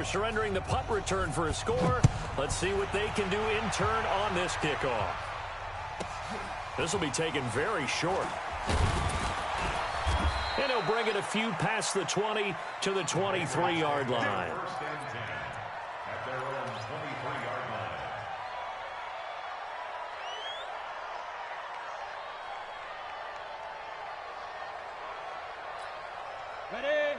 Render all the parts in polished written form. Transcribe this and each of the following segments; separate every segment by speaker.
Speaker 1: Surrendering the punt return for a score. Let's see what they can do in turn on this kickoff. This will be taken very short. And he'll bring it a few past the 20 to the 23-yard line.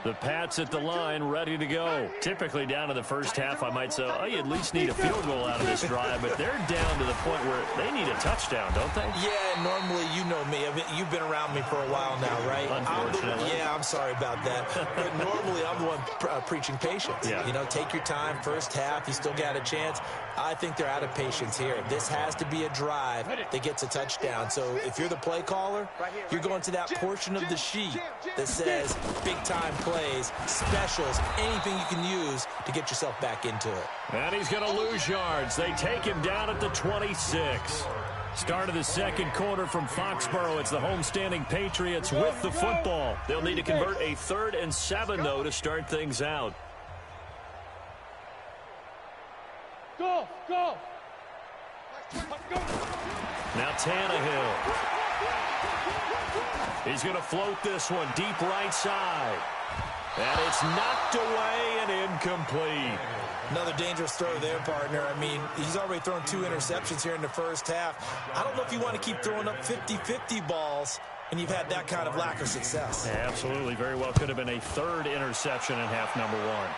Speaker 1: The Pats at the line, ready to go. Typically down to the first half, I might say, oh, you at least need a field goal out of this drive, but they're down to the point where they need a touchdown, don't they?
Speaker 2: Yeah, normally, you know me. You've been around me for a while now, right?
Speaker 1: Unfortunately.
Speaker 2: I'm sorry about that. But normally, I'm the one preaching patience.
Speaker 1: Yeah.
Speaker 2: You know, take your time, first half, you still got a chance. I think they're out of patience here. This has to be a drive that gets a touchdown. So if you're the play caller, you're going to that portion of the sheet that says big-time plays, specials, anything you can use to get yourself back into it.
Speaker 1: And he's going to lose yards. They take him down at the 26. Start of the second quarter from Foxborough. It's the homestanding Patriots with the football. They'll need to convert a 3rd and 7, though, to start things out.
Speaker 3: Go, go.
Speaker 1: Now Tannehill. He's going to float this one deep right side. And it's knocked away and incomplete.
Speaker 2: Another dangerous throw there, partner. I mean, he's already thrown 2 interceptions here in the first half. I don't know if you want to keep throwing up 50-50 balls when you've had that kind of lack of success.
Speaker 1: Yeah, absolutely. Very well could have been a 3rd interception in half number 1.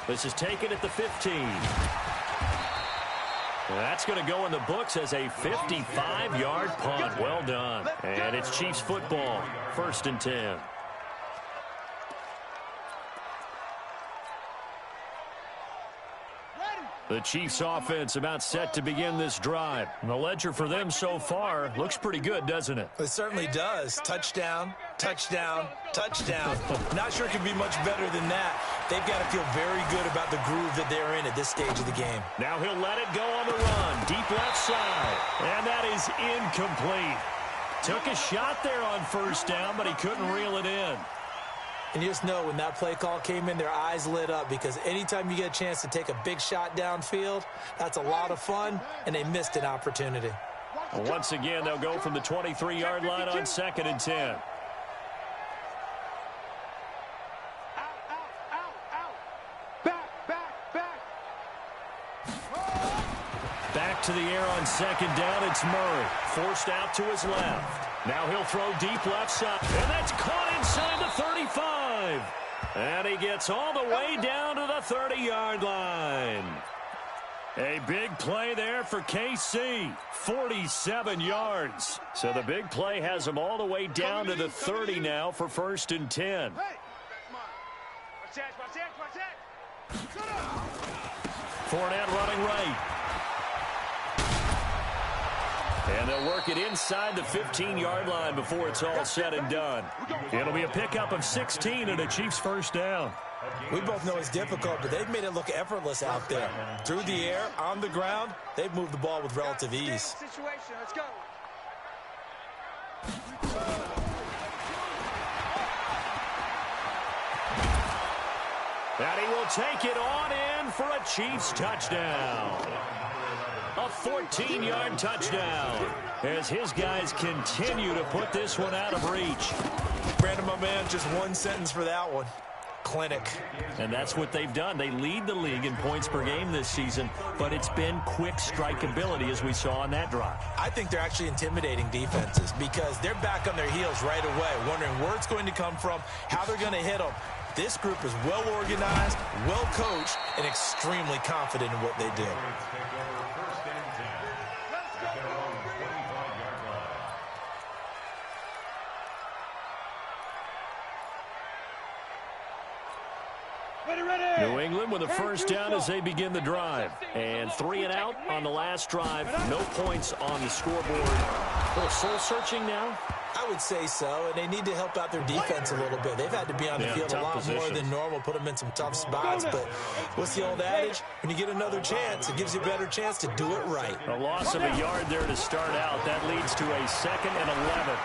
Speaker 1: This is taken at the 15. That's going to go in the books as a 55-yard punt. Well done. And it's Chiefs football. 1st and 10. The Chiefs offense about set to begin this drive. And the ledger for them so far looks pretty good, doesn't it?
Speaker 2: It certainly does. Touchdown, touchdown, touchdown. Not sure it could be much better than that. They've got to feel very good about the groove that they're in at this stage of the game.
Speaker 1: Now he'll let it go on the run. Deep left side. And that is incomplete. Took a shot there on 1st down, but he couldn't reel it in.
Speaker 2: And you just know when that play call came in, their eyes lit up because anytime you get a chance to take a big shot downfield, that's a lot of fun, and they missed an opportunity.
Speaker 1: Well, once again, they'll go from the 23-yard line on 2nd and 10. Back to the air on 2nd down, it's Murray. Forced out to his left. Now he'll throw deep left side. And that's caught inside the 35. And he gets all the way down to the 30-yard line. A big play there for KC. 47 yards. So the big play has him all the way down to the 30 now for 1st and 10. Fournette running right. And they'll work it inside the 15-yard line before it's all said and done. It'll be a pickup of 16 and a Chiefs 1st down.
Speaker 2: We both know it's difficult, but they've made it look effortless out there. Through the air, on the ground, they've moved the ball with relative ease.
Speaker 3: Let's go.
Speaker 1: And he will take it on in for a Chiefs touchdown. A 14-yard touchdown as his guys continue to put this one out of reach.
Speaker 2: Brandon, my man, just one sentence for that one. Clinic.
Speaker 1: And that's what they've done. They lead the league in points per game this season, but it's been quick strikeability as we saw on that drive.
Speaker 2: I think they're actually intimidating defenses because they're back on their heels right away, wondering where it's going to come from, how they're going to hit them. This group is well organized, well coached, and extremely confident in what they do.
Speaker 1: New England with a 1st down as they begin the drive. And 3 and out on the last drive. No points on the scoreboard. A little soul-searching now?
Speaker 2: I would say so, and they need to help out their defense a little bit. They've had to be on the field a lot more than normal, put them in some tough spots. But what's the old adage? When you get another chance, it gives you a better chance to do it right.
Speaker 1: A loss of a yard there to start out. That leads to a 2nd and 11.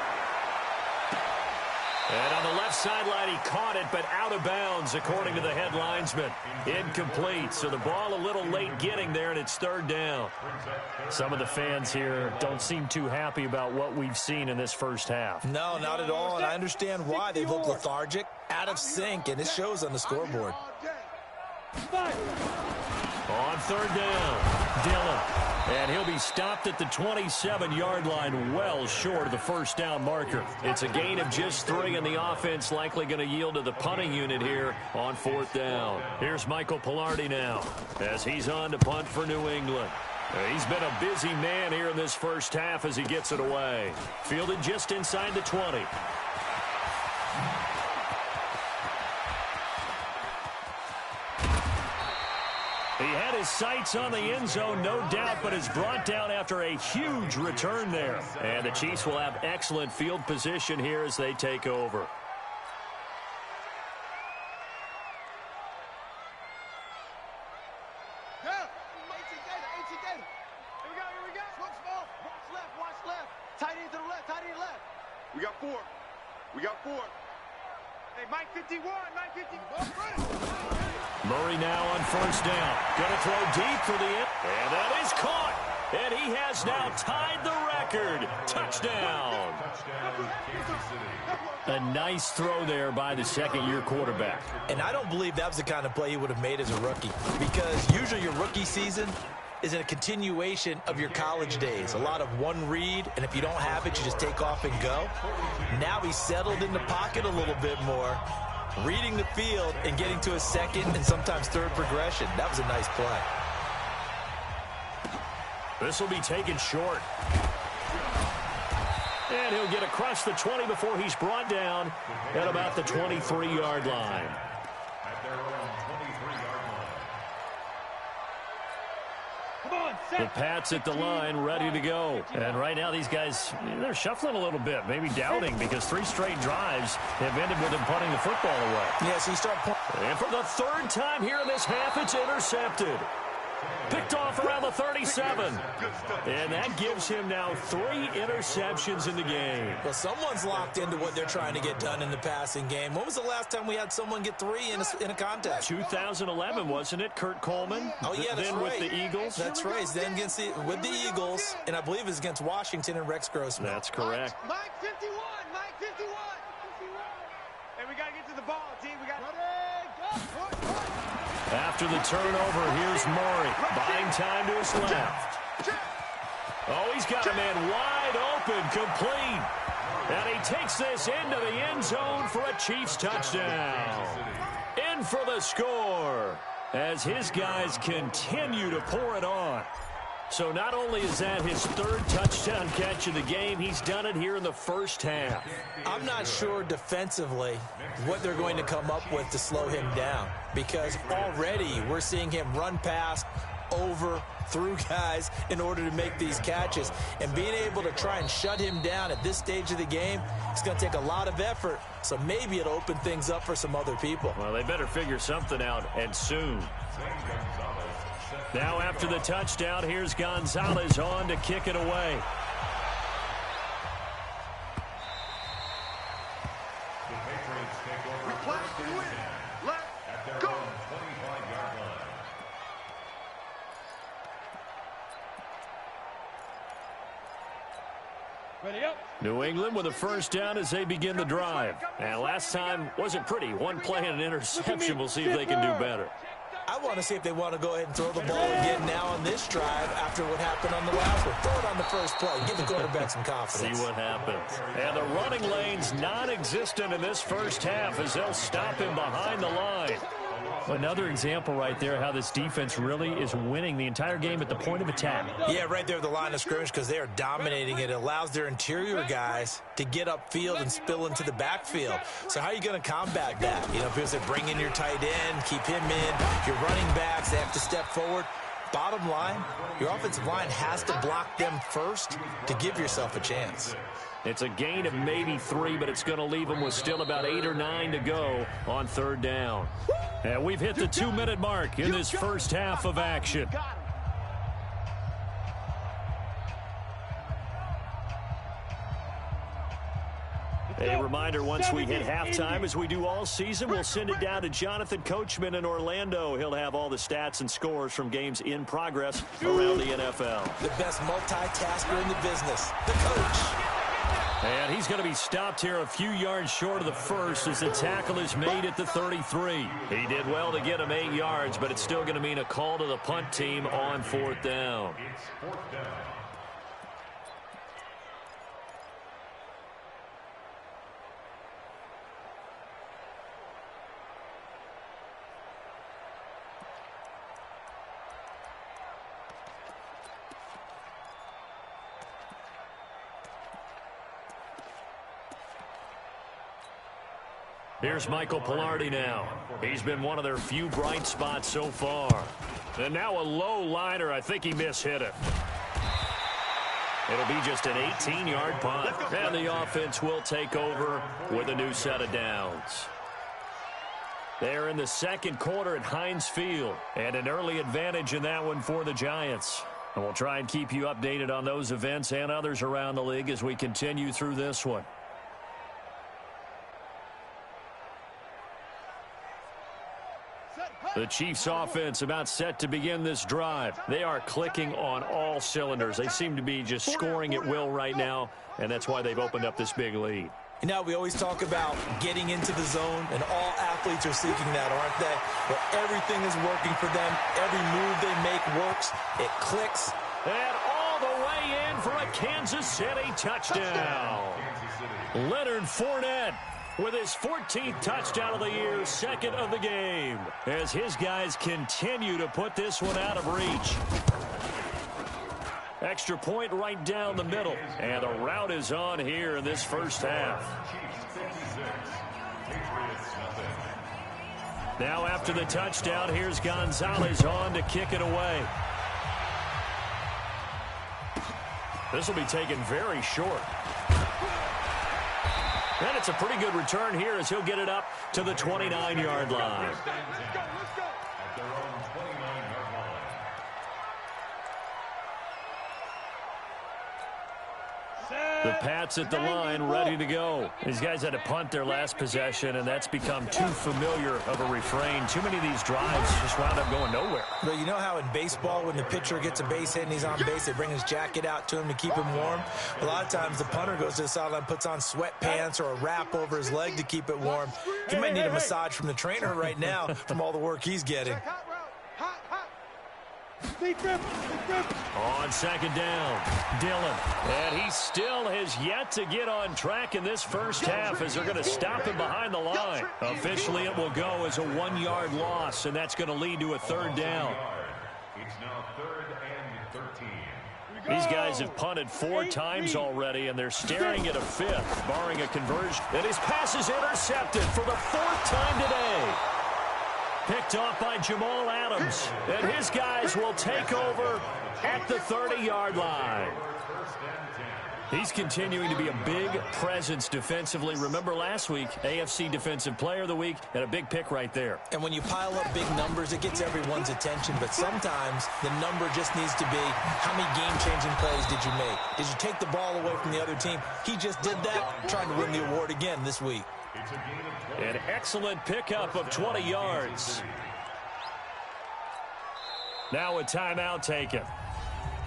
Speaker 1: And on the left left sideline, he caught it, but out of bounds, according to the head linesman. Incomplete, so the ball a little late getting there, and it's third down. Some of the fans here don't seem too happy about what we've seen in this first half.
Speaker 2: No, not at all, and I understand why. They look lethargic, out of sync, and it shows on the scoreboard.
Speaker 1: On third down, Dillon. And he'll be stopped at the 27-yard line, well short of the first down marker. It's a gain of just 3, and the offense likely going to yield to the punting unit here on fourth down. Here's Michael Pilardi now as he's on to punt for New England. He's been a busy man here in this first half as he gets it away. Fielded just inside the 20. He had his sights on the end zone, no doubt, but is brought down after a huge return there. And the Chiefs will have excellent field position here as they take over. Murray now on first down. Going to throw deep for the end. And that is caught. And he has now tied the record. Touchdown. A nice throw there by the second-year quarterback.
Speaker 2: And I don't believe that was the kind of play he would have made as a rookie, because usually your rookie season is a continuation of your college days. A lot of one read, and if you don't have it, you just take off and go. Now he's settled in the pocket a little bit more, reading the field and getting to a second and sometimes third progression. That was a nice play.
Speaker 1: This will be taken short. And he'll get across the 20 before he's brought down at about the 23-yard line. The Pats at the line, ready to go. And right now, these guys, they're shuffling a little bit, maybe doubting, because 3 straight drives have ended with them punting the football away.
Speaker 2: Yeah, so you start punting.
Speaker 1: And for the third time here in this half, it's intercepted. Picked off around the 37. And that gives him now 3 interceptions in the game.
Speaker 2: Well, someone's locked into what they're trying to get done in the passing game. When was the last time we had someone get 3 in a contest?
Speaker 1: 2011, wasn't it? Kurt Coleman.
Speaker 2: Oh, yeah, that's
Speaker 1: then
Speaker 2: right.
Speaker 1: With the Eagles.
Speaker 2: That's right. Then with the Eagles, and I believe it's against Washington and Rex Grossman.
Speaker 1: That's correct.
Speaker 3: Mike 51. Mike 51. And we got to get to the ball, team. We got
Speaker 1: After the turnover, here's Murray. Buying time to his left. Oh, he's got a man wide open, complete. And he takes this into the end zone for a Chiefs touchdown. In for the score as his guys continue to pour it on. So not only is that his 3rd touchdown catch of the game, he's done it here in the first half.
Speaker 2: I'm not sure defensively what they're going to come up with to slow him down, because already we're seeing him run past, over, through guys in order to make these catches. And being able to try and shut him down at this stage of the game, it's going to take a lot of effort. So maybe it'll open things up for some other people.
Speaker 1: Well, they better figure something out, and soon. Now after the touchdown, here's Gonzalez on to kick it away. New England with a first down as they begin the drive. And last time wasn't pretty. One play and an interception. We'll see if they can do better.
Speaker 2: I want to see if they want to go ahead and throw the ball again now on this drive after what happened on the last one. Throw it on the first play. Give the quarterback some confidence.
Speaker 1: See what happens. And the running lane's non-existent in this first half as they'll stop him behind the line. Another example right there how this defense really is winning the entire game at the point of attack.
Speaker 2: Yeah, right there at the line of scrimmage, because they are dominating it. It allows their interior guys to get upfield and spill into the backfield. So how are you going to combat that? You know, because they bring in your tight end, keep him in. Your running backs, they have to step forward. Bottom line, your offensive line has to block them first to give yourself a chance.
Speaker 1: It's a gain of maybe 3, but it's going to leave them with still about 8 or 9 to go on third down. And we've hit the 2-minute mark in this first half of action. A reminder, once we hit halftime, as we do all season, we'll send it down to Jonathan Coachman in Orlando. He'll have all the stats and scores from games in progress around the NFL.
Speaker 2: The best multitasker in the business, the coach.
Speaker 1: And he's going to be stopped here a few yards short of the first as the tackle is made at the 33. He did well to get him 8 yards, but it's still going to mean a call to the punt team on 4th down.
Speaker 4: It's 4th down.
Speaker 1: Here's Michael Pilardi now. He's been one of their few bright spots so far. And now a low liner. I think he mishit it. It'll be just an 18-yard punt. And the offense will take over with a new set of downs. They're in the second quarter at Heinz Field. And an early advantage in that one for the Giants. And we'll try and keep you updated on those events and others around the league as we continue through this one. The Chiefs offense about set to begin this drive. They are clicking on all cylinders. They seem to be just scoring at will right now, and that's why they've opened up this big lead.
Speaker 2: You know, we always talk about getting into the zone, and all athletes are seeking that, aren't they? But everything is working for them. Every move they make works. It clicks.
Speaker 1: And all the way in for a Kansas City touchdown. Leonard Fournette with his 14th touchdown of the year, second of the game, as his guys continue to put this one out of reach. Extra point right down the middle, and the route is on here in this first half. Now after the touchdown, here's Gonzalez on to kick it away. This will be taken very short. And it's a pretty good return here as he'll get it up to the 29-yard line. The Pats at the line, ready to go. These guys had to punt their last possession, and that's become too familiar of a refrain. Too many of these drives just wound up going nowhere.
Speaker 2: But you know how in baseball, when the pitcher gets a base hit and he's on base, they bring his jacket out to him to keep him warm? A lot of times the punter goes to the sideline, puts on sweatpants or a wrap over his leg to keep it warm. He might need a massage from the trainer right now from all the work he's getting.
Speaker 1: On second down, Dillon. And he still has yet to get on track in this first half as they're going to stop him behind the line. Officially, it will go as a 1-yard loss, and that's going to lead to a 3rd down.
Speaker 4: It's now 3rd and 13.
Speaker 1: These guys have punted 4 times already, and they're staring at a 5th, barring a conversion. And his pass is intercepted for the 4th time today. Picked off by Jamal Adams. And his guys will take over at the 30-yard line. He's continuing to be a big presence defensively. Remember last week, AFC Defensive Player of the Week, and a big pick right there.
Speaker 2: And when you pile up big numbers, it gets everyone's attention. But sometimes the number just needs to be, how many game-changing plays did you make? Did you take the ball away from the other team? He just did that, trying to win the award again this week.
Speaker 1: An excellent pickup of 20 yards. Now a timeout taken.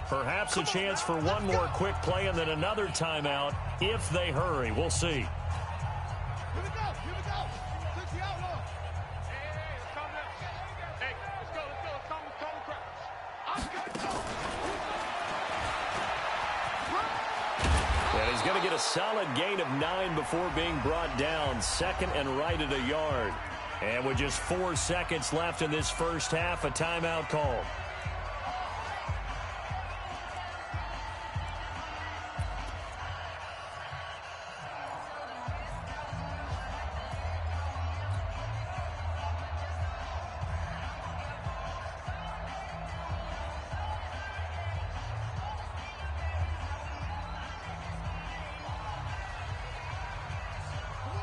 Speaker 1: Perhaps a chance for one more quick play and then another timeout if they hurry. We'll see.
Speaker 3: Here we go. Here we go. Let's the outlaw. Hey, let's calm down. Hey, let's go. Let's calm the crowd.
Speaker 1: And he's going to get a solid gain of 9 before being brought down. Second and right at a yard. And with just 4 seconds left in this first half, a timeout call.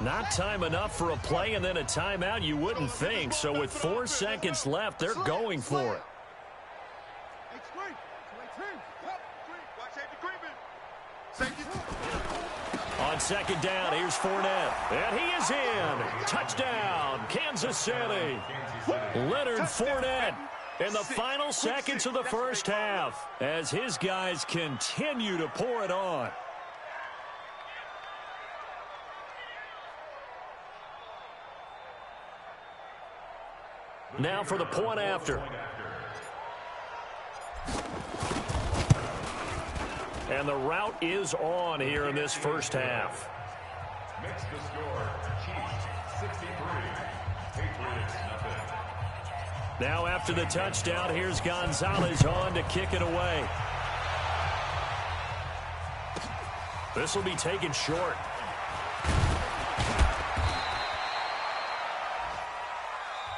Speaker 1: Not time enough for a play and then a timeout, you wouldn't think. So with 4 seconds left, they're going for it. On second down, here's Fournette. And he is in. Touchdown, Kansas City. Leonard Fournette in the final seconds of the first half as his guys continue to pour it on. Now for the point after. And the route is on here in this first half.
Speaker 4: Makes the score, Chiefs 63, Patriots nothing.
Speaker 1: Now after the touchdown, here's Gonzalez on to kick it away. This will be taken short.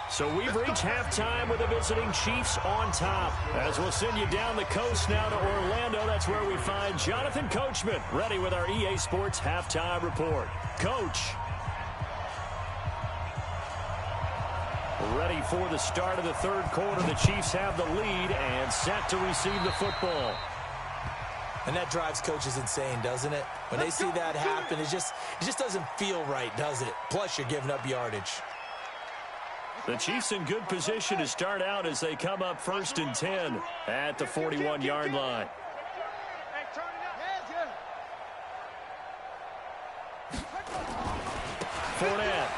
Speaker 1: So we've reached halftime with the visiting Chiefs on top. As we'll send you down the coast now to Orlando, that's where we find Jonathan Coachman, ready with our EA Sports Halftime Report. Coach. Ready for the start of the third quarter. The Chiefs have the lead and set to receive the football.
Speaker 2: And that drives coaches insane, doesn't it? When they see that happen, it just doesn't feel right, does it? Plus, you're giving up yardage.
Speaker 1: The Chiefs in good position to start out as they come up 1st and 10 at the 41-yard line. Fournette.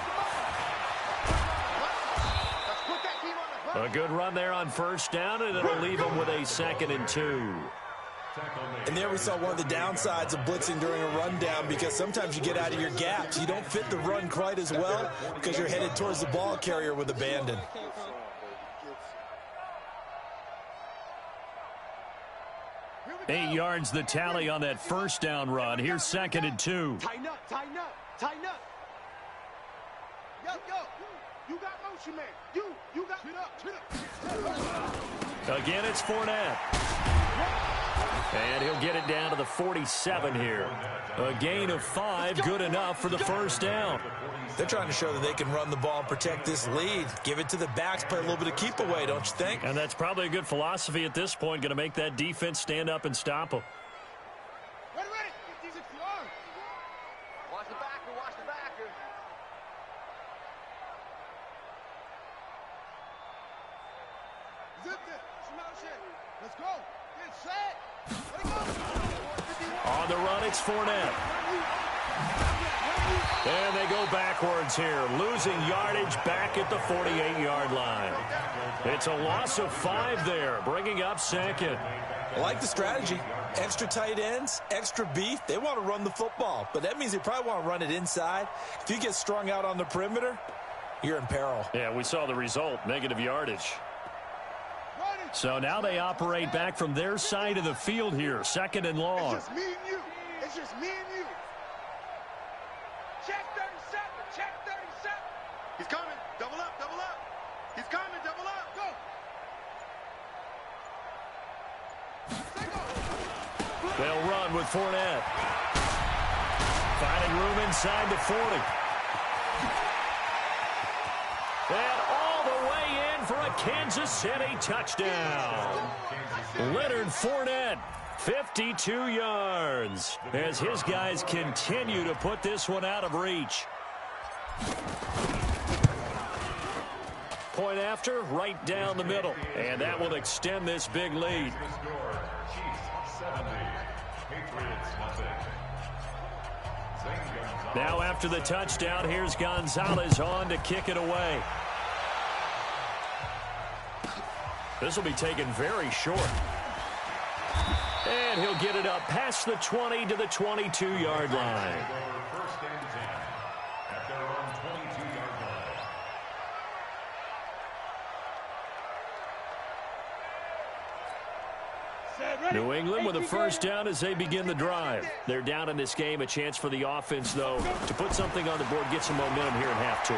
Speaker 1: A good run there on 1st down, and it'll leave them with a 2nd and 2.
Speaker 2: And there we saw one of the downsides of blitzing during a rundown, because sometimes you get out of your gaps. You don't fit the run quite as well because you're headed towards the ball carrier with abandon.
Speaker 1: Eight yards the tally on that 1st down run. Here's 2nd and 2.
Speaker 3: Tighten up, tighten up, tighten up. Yo, you got motion, man. You got chin up.
Speaker 1: Again, it's Fournette. And he'll get it down to the 47 here. A gain of 5, good enough for the 1st down.
Speaker 2: They're trying to show that they can run the ball and protect this lead. Give it to the backs, play a little bit of keep away, don't you think?
Speaker 1: And that's probably a good philosophy at this point, going to make that defense stand up and stop them.
Speaker 3: Ready. Watch the backer, watch the backer. Zip it. Let's go. Get set.
Speaker 1: On the run, it's Fournette. And they go backwards here, losing yardage back at the 48-yard line. It's a loss of 5 there, bringing up 2nd.
Speaker 2: I like the strategy. Extra tight ends, extra beef. They want to run the football, but that means they probably want to run it inside. If you get strung out on the perimeter, you're in peril.
Speaker 1: Yeah, we saw the result, negative yardage. So now they operate back from their side of the field here, 2nd and long.
Speaker 3: It's just me and you. It's just me and you. Check 37. Check 37. He's coming. Double up. Double up. He's coming. Double up. Go.
Speaker 1: They'll run with Fournette. Finding room inside the 40. And all the way in for a Kansas City touchdown. Leonard Fournette, 52 yards, as his guys continue to put this one out of reach. Point after, right down the middle, and that will extend this big lead. Now after the touchdown, here's Gonzalez on to kick it away. This will be taken very short. And he'll get it up past the 20 to the 22-yard line.
Speaker 4: First and 10 at their own 22-yard line.
Speaker 1: New England with a 1st down as they begin the drive. They're down in this game. A chance for the offense, though, to put something on the board, get some momentum here in half 2.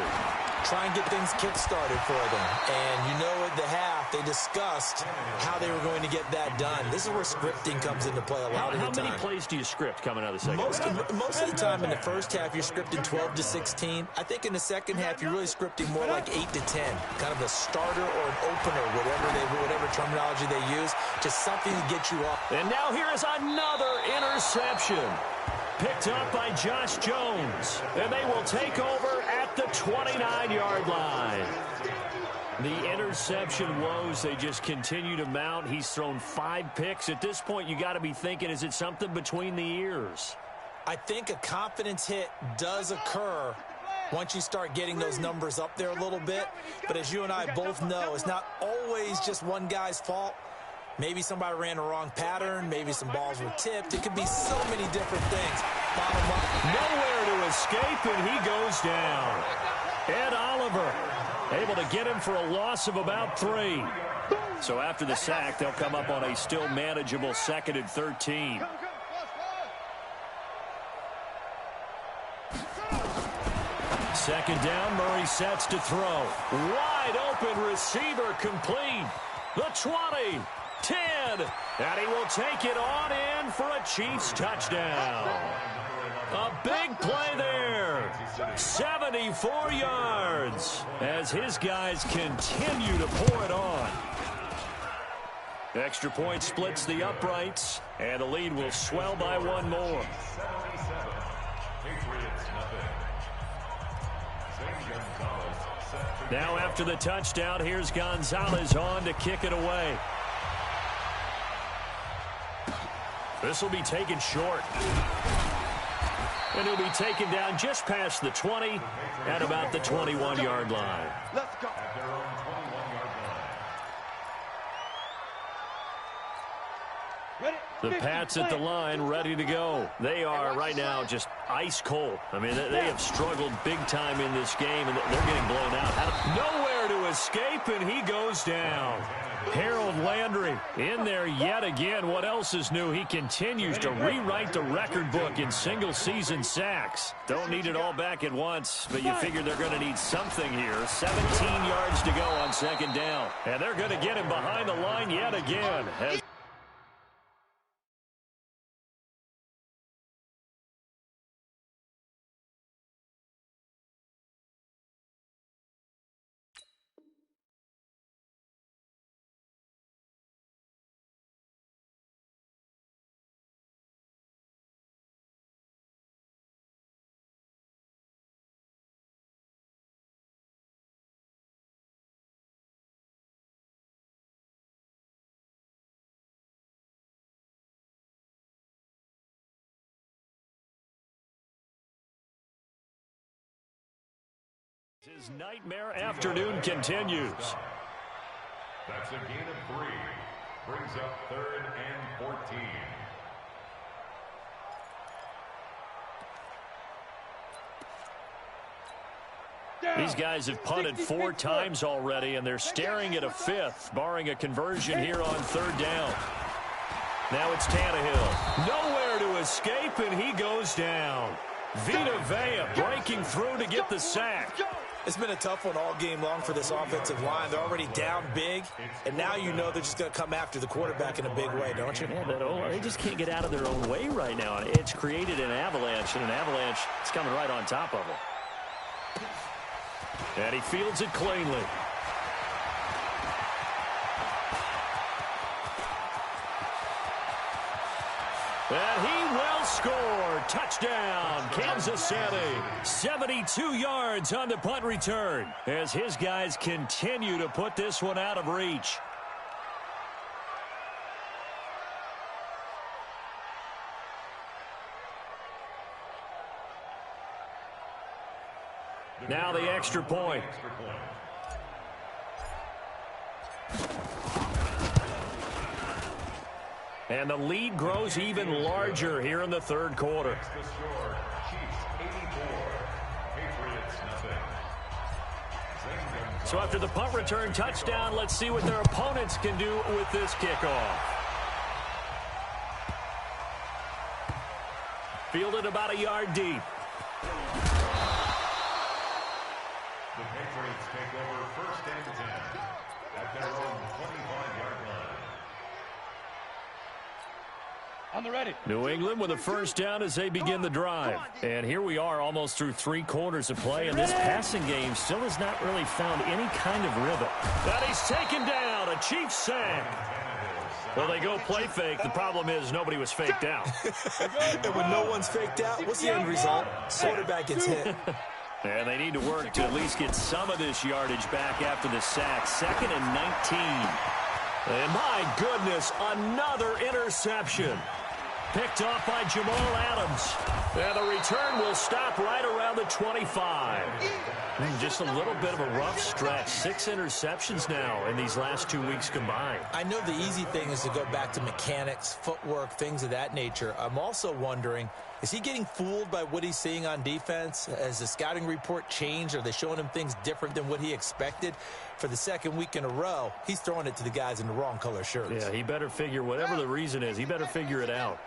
Speaker 2: Try and get things kick-started for them. And you know at the half, they discussed how they were going to get that done. This is where scripting comes into play a lot of the time.
Speaker 1: How many plays do you script coming out of the second half?
Speaker 2: Most of the time in the first half, you're scripting 12 to 16. I think in the second half, you're really scripting more like 8 to 10. Kind of a starter or an opener, whatever terminology they use. Just something to get you off.
Speaker 1: And now here is another interception. Picked up by Josh Jones. And they will take over at the 29-yard line. The interception woes, they just continue to mount. He's thrown 5 picks. At this point, you got to be thinking, is it something between the ears?
Speaker 2: I think a confidence hit does occur once you start getting those numbers up there a little bit. But as you and I both know, it's not always just one guy's fault. Maybe somebody ran the wrong pattern. Maybe some balls were tipped. It could be so many different things. Bottom line,
Speaker 1: nowhere to escape, and he goes down. Ed Oliver able to get him for a loss of about 3. So after the sack, they'll come up on a still manageable 2nd and 13. Second down, Murray sets to throw. Wide open receiver complete. The 20, 10, and he will take it on in for a Chiefs touchdown. A big play there. 74 yards as his guys continue to pour it on. Extra point splits the uprights, and the lead will swell by 1 more. Now after the touchdown, here's Gonzalez on to kick it away. This will be taken short. And he'll be taken down just past the 20 at about the 21-yard line.
Speaker 3: Let's go.
Speaker 1: The Pats at the line, ready to go. They are right now just ice cold. I mean, they have struggled big time in this game, and they're getting blown out. Nowhere to escape, and he goes down. Harold Landry in there yet again. What else is new? He continues to rewrite the record book in single-season sacks. Don't need it all back at once, but you figure they're going to need something here. 17 yards to go on 2nd down. And they're going to get him behind the line yet again. His nightmare afternoon continues.
Speaker 4: That's a gain of 3. Brings up 3rd and 14.
Speaker 1: These guys have punted 4 times already, and they're staring at a 5th, barring a conversion here on 3rd down. Now it's Tannehill. Nowhere to escape, and he goes down. Vita Vea breaking through to get the sack.
Speaker 2: It's been a tough one all game long for this offensive line. They're already down big, and now you know they're just going to come after the quarterback in a big way, don't you?
Speaker 1: Yeah, they just can't get out of their own way right now. It's created an avalanche, and an avalanche is coming right on top of them. And he fields it cleanly. And he will score. Touchdown, Kansas City. 72 yards on the punt return as his guys continue to put this one out of reach. Now the extra point. And the lead grows even larger here in the 3rd quarter. So after the punt return touchdown, let's see what their opponents can do with this kickoff. Fielded about a yard deep.
Speaker 4: The Patriots take over 1st and 10 at their own 25-yard line.
Speaker 3: On the ready.
Speaker 1: New England with a 1st down as they begin the drive. And here we are almost through 3 quarters of play, and this passing game still has not really found any kind of rhythm. But he's taken down, a Chiefs sack. Well, they go play fake. The problem is nobody was faked out.
Speaker 2: And when no one's faked out, what's the end result? Quarterback gets hit.
Speaker 1: And they need to work to at least get some of this yardage back after the sack. 2nd and 19. And my goodness, another interception. Picked off by Jamal Adams. And the return will stop right around the 25. Just a little bit of a rough stretch. 6 interceptions now in these last 2 weeks combined.
Speaker 2: I know the easy thing is to go back to mechanics, footwork, things of that nature. I'm also wondering, is he getting fooled by what he's seeing on defense? Has the scouting report changed? Are they showing him things different than what he expected? For the 2nd week in a row, he's throwing it to the guys in the wrong color shirts.
Speaker 1: Yeah, he better figure, whatever the reason is, he better figure it out.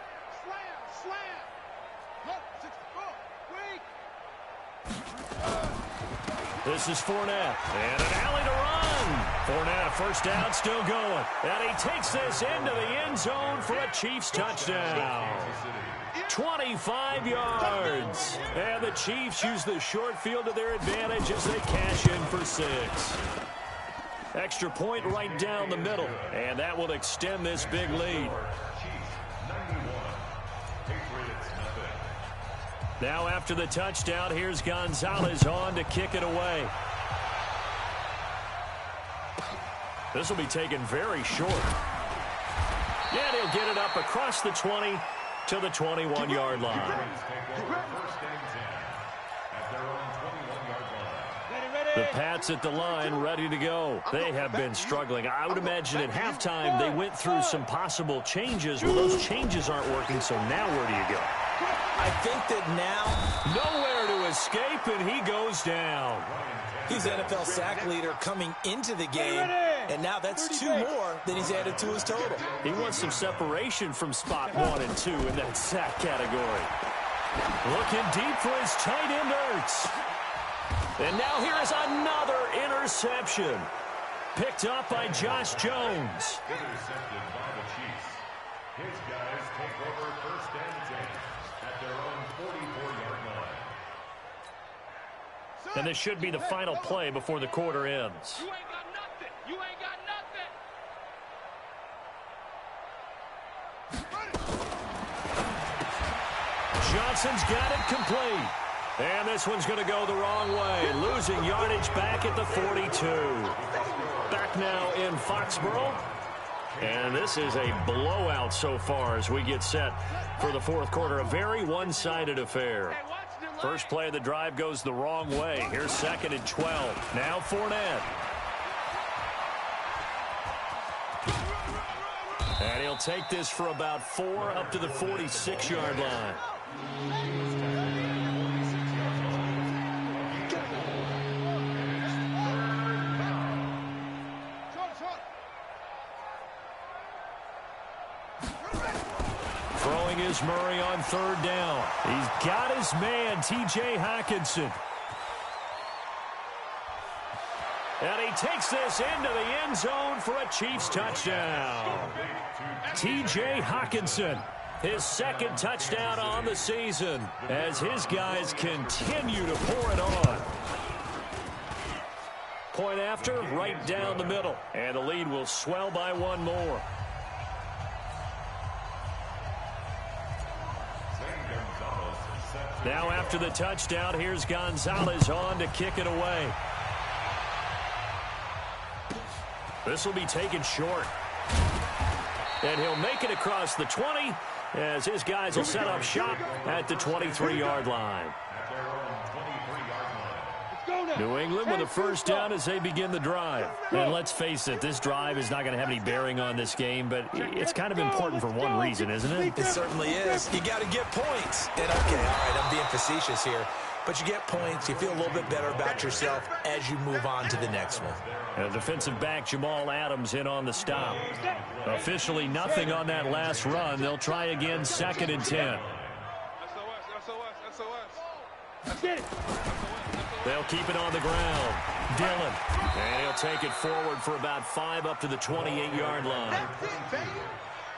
Speaker 1: This is Fournette, and an alley to run. Fournette, a first down, still going. And he takes this into the end zone for a Chiefs touchdown. 25 yards. And the Chiefs use the short field to their advantage as they cash in for 6. Extra point right down the middle, and that will extend this big lead. Now after the touchdown, here's Gonzalez on to kick it away. This will be taken very short. And he'll get it up across the 20 to the 21-yard line. The Pats at the line, ready to go. They have been struggling. I would imagine at halftime they went through some possible changes. Well, those changes aren't working, so now where do you go?
Speaker 2: I think that now,
Speaker 1: nowhere to escape, and he goes down.
Speaker 2: He's NFL sack leader coming into the game, and now that's 2 more than he's added to his total.
Speaker 1: He wants some separation from spot 1 and 2 in that sack category. Looking deep for his tight end, Ertz. And now here is another interception. Picked up by Josh Jones.
Speaker 4: Intercepted by the Chiefs. His guys take over 1st and 10 at their own 44-yard line.
Speaker 1: And this should be the final play before the quarter ends.
Speaker 3: You ain't got nothing. You ain't got nothing.
Speaker 1: Johnson's got it complete. And this one's going to go the wrong way. Losing yardage back at the 42. Back now in Foxborough. And this is a blowout so far as we get set for the 4th quarter. A very one-sided affair. First play of the drive goes the wrong way. Here's 2nd and 12. Now Fournette. And he'll take this for about 4 up to the 46-yard line. Throwing is Murray on 3rd down. He's got his man, T.J. Hockenson. And he takes this into the end zone for a Chiefs touchdown. T.J. Hockenson, his 2nd touchdown on the season as his guys continue to pour it on. Point after, right down the middle. And the lead will swell by 1 more. Now after the touchdown, here's Gonzalez on to kick it away. This will be taken short. And he'll make it across the 20 as his guys will set up shop at the 23-yard line. New England with a first down as they begin the drive. And let's face it, this drive is not going to have any bearing on this game, but it's kind of important for one reason, isn't it?
Speaker 2: It certainly is. You got to get points. And okay, all right, I'm being facetious here. But you get points, you feel a little bit better about yourself as you move on to the next one.
Speaker 1: Defensive back Jamal Adams in on the stop. Officially nothing on that last run. They'll try again, 2nd and 10. They'll keep it on the ground. Dillon. And he'll take it forward for about 5 up to the 28-yard line.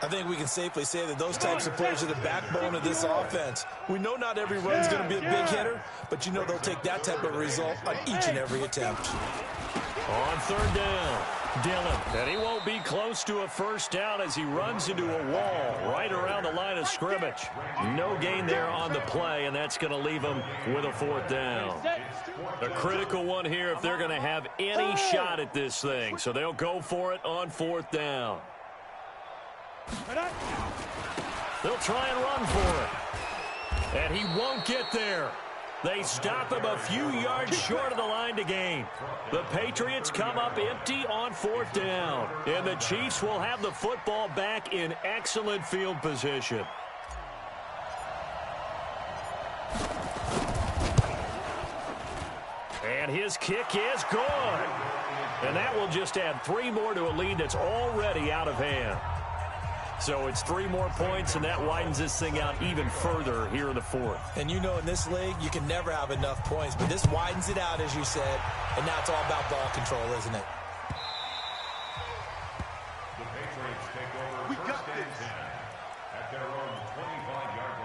Speaker 2: I think we can safely say that those types of players are the backbone of this offense. We know not every run's going to be a big hitter, but you know they'll take that type of result on each and every attempt.
Speaker 1: On 3rd down. Dillon. And he won't be close to a first down as he runs into a wall right around the line of scrimmage. No gain there on the play, and that's going to leave him with a fourth down. A critical one here if they're going to have any shot at this thing. So they'll go for it on fourth down. They'll try and run for it. And he won't get there. They stop him a few yards short of the line to gain. The Patriots come up empty on fourth down. And the Chiefs will have the football back in excellent field position. And his kick is good. And that will just add 3 more to a lead that's already out of hand. So it's 3 more points, and that widens this thing out even further here in the fourth.
Speaker 2: And you know in this league, you can never have enough points, but this widens it out, as you said, and now it's all about ball control, isn't it?
Speaker 4: The Patriots take over first and 10 at their own 25-yard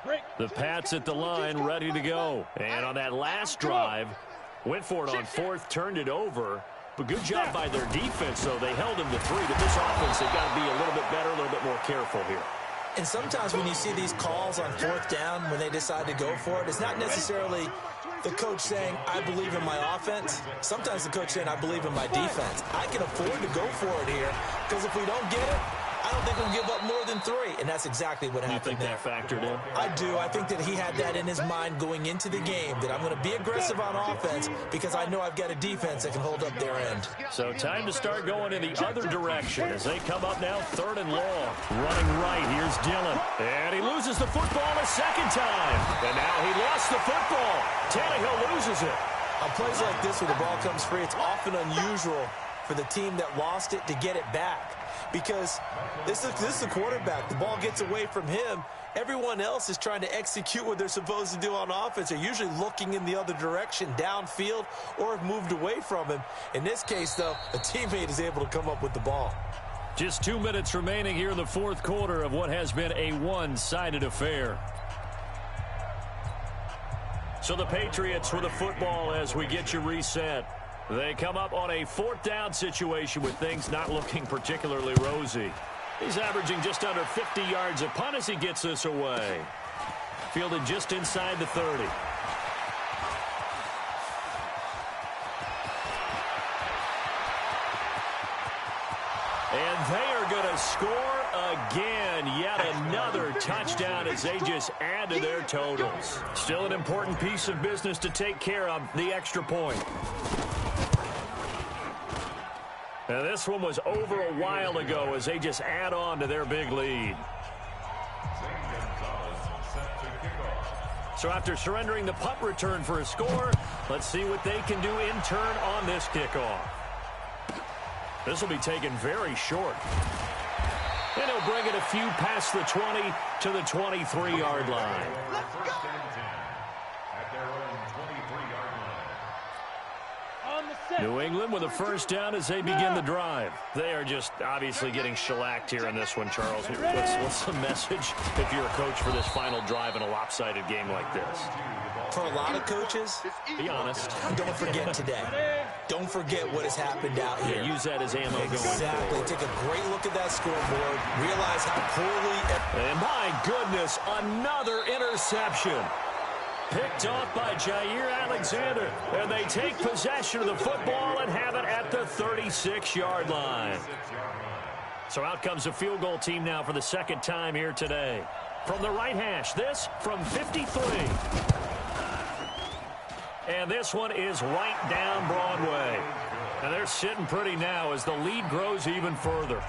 Speaker 4: line.
Speaker 1: The Pats at the line, ready to go. And on that last drive, went for it on fourth, turned it over. But good job by their defense, though. They held them to 3. But this offense, they've got to be a little bit better, a little bit more careful here.
Speaker 2: And sometimes when you see these calls on fourth down, when they decide to go for it, it's not necessarily the coach saying, I believe in my offense. Sometimes the coach saying, I believe in my defense. I can afford to go for it here, because if we don't get it, I don't think we'll give up more than 3. And that's exactly what happened there.
Speaker 1: You think that factored in?
Speaker 2: I do. I think that he had that in his mind going into the game, that I'm going to be aggressive on offense because I know I've got a defense that can hold up their end.
Speaker 1: So time to start going in the other direction as they come up now 3rd and long. Running right, here's Dillon. And he loses the football a second time. And now he lost the football. Tannehill loses it.
Speaker 2: On plays like this where the ball comes free, it's often unusual for the team that lost it to get it back. Because this is the quarterback. The ball gets away from him. Everyone else is trying to execute what they're supposed to do on offense. They're usually looking in the other direction, downfield, or have moved away from him. In this case, though, a teammate is able to come up with the ball.
Speaker 1: Just 2 minutes remaining here in the fourth quarter of what has been a one-sided affair. So the Patriots with the football as we get you reset. They come up on a 4th down situation with things not looking particularly rosy. He's averaging just under 50 yards a punt as he gets this away. Fielded just inside the 30. And they are going to score again. Yet another touchdown as they just add to their totals. Still an important piece of business to take care of, the extra point. Now this one was over a while ago as they just add on to their big lead. So after surrendering the punt return for a score, let's see what they can do in turn on this kickoff. This will be taken very short. And he'll bring it a few past the 20 to the 23-yard line. New England with a first down as they begin the drive. They are just obviously getting shellacked here in this one, Charles. What's the message if you're a coach for this final drive in a lopsided game like this?
Speaker 2: For a lot of coaches,
Speaker 1: be honest.
Speaker 2: Don't forget today. Don't forget what has happened out here.
Speaker 1: Yeah, use that as ammo going
Speaker 2: Exactly.
Speaker 1: forward.
Speaker 2: Take a great look at that scoreboard. Realize how poorly...
Speaker 1: And my goodness, another interception. Picked off by Jair Alexander. And they take possession of the football and have it at the 36-yard line. So out comes the field goal team now for the second time here today. From the right hash, this from 53. And this one is right down Broadway. And they're sitting pretty now as the lead grows even further.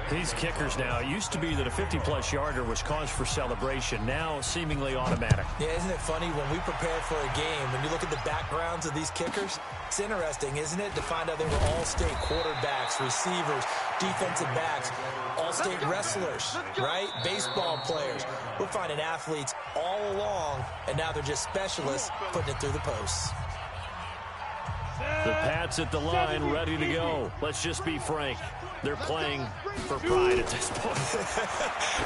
Speaker 1: These kickers now, it used to be that a 50-plus yarder was cause for celebration. Now seemingly automatic.
Speaker 2: Yeah, isn't it funny when we prepare for a game, when you look at the backgrounds of these kickers, it's interesting, isn't it, to find out they were all-state quarterbacks, receivers, defensive backs, all-state wrestlers, right? Baseball players. We're finding athletes all along, and now they're just specialists putting it through the posts.
Speaker 1: The Pats at the line, ready to go. Let's just be frank. They're playing for pride at this point.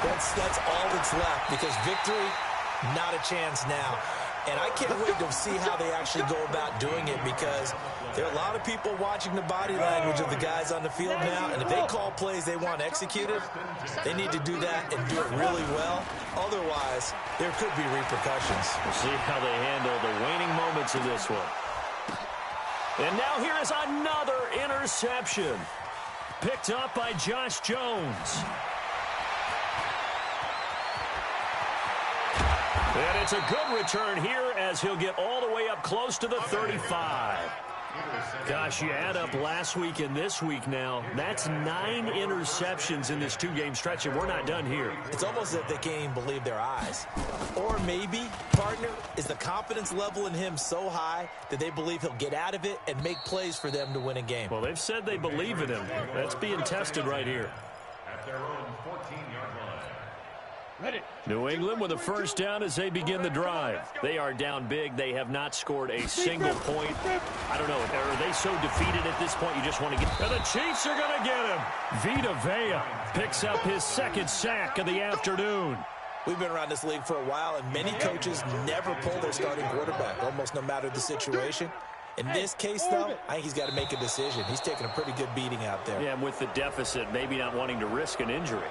Speaker 2: That's all that's left, because victory, not a chance now. And I can't wait to see how they actually go about doing it, because there are a lot of people watching the body language of the guys on the field now, and if they call plays they want executed, they need to do that and do it really well. Otherwise, there could be repercussions.
Speaker 1: We'll see how they handle the waning moments of this one. And now here is another interception. Picked up by Josh Jones. And it's a good return here as he'll get all the way up close to the 35. Gosh, you add up last week and this week now, that's 9 interceptions in this 2-game stretch, and we're not done here.
Speaker 2: It's almost as if they can't even believe their eyes. Or maybe, partner, is the confidence level in him so high that they believe he'll get out of it and make plays for them to win a game.
Speaker 1: Well, they've said they believe in him. That's being tested right here.
Speaker 4: At their own 14-yard line.
Speaker 1: New England with a first down as they begin the drive. They are down big. They have not scored a single point. I don't know. Are they so defeated at this point you just want to get... And the Chiefs are going to get him. Vita Vea picks up his second sack of the afternoon.
Speaker 2: We've been around this league for a while, and many coaches never pull their starting quarterback, almost no matter the situation. In this case, though, I think he's got to make a decision. He's taking a pretty good beating out there.
Speaker 1: Yeah, with the deficit, maybe not wanting to risk an injury.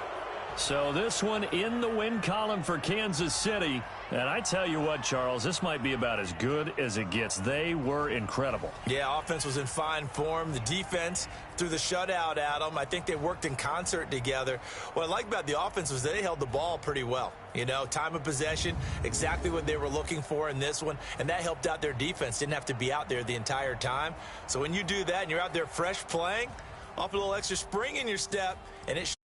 Speaker 1: So this one in the win column for Kansas City. And I tell you what, Charles, this might be about as good as it gets. They were incredible.
Speaker 2: Yeah, offense was in fine form. The defense threw the shutout at them. I think they worked in concert together. What I like about the offense was they held the ball pretty well. You know, time of possession, exactly what they were looking for in this one. And that helped out their defense. Didn't have to be out there the entire time. So when you do that and you're out there fresh playing, off a little extra spring in your step, and it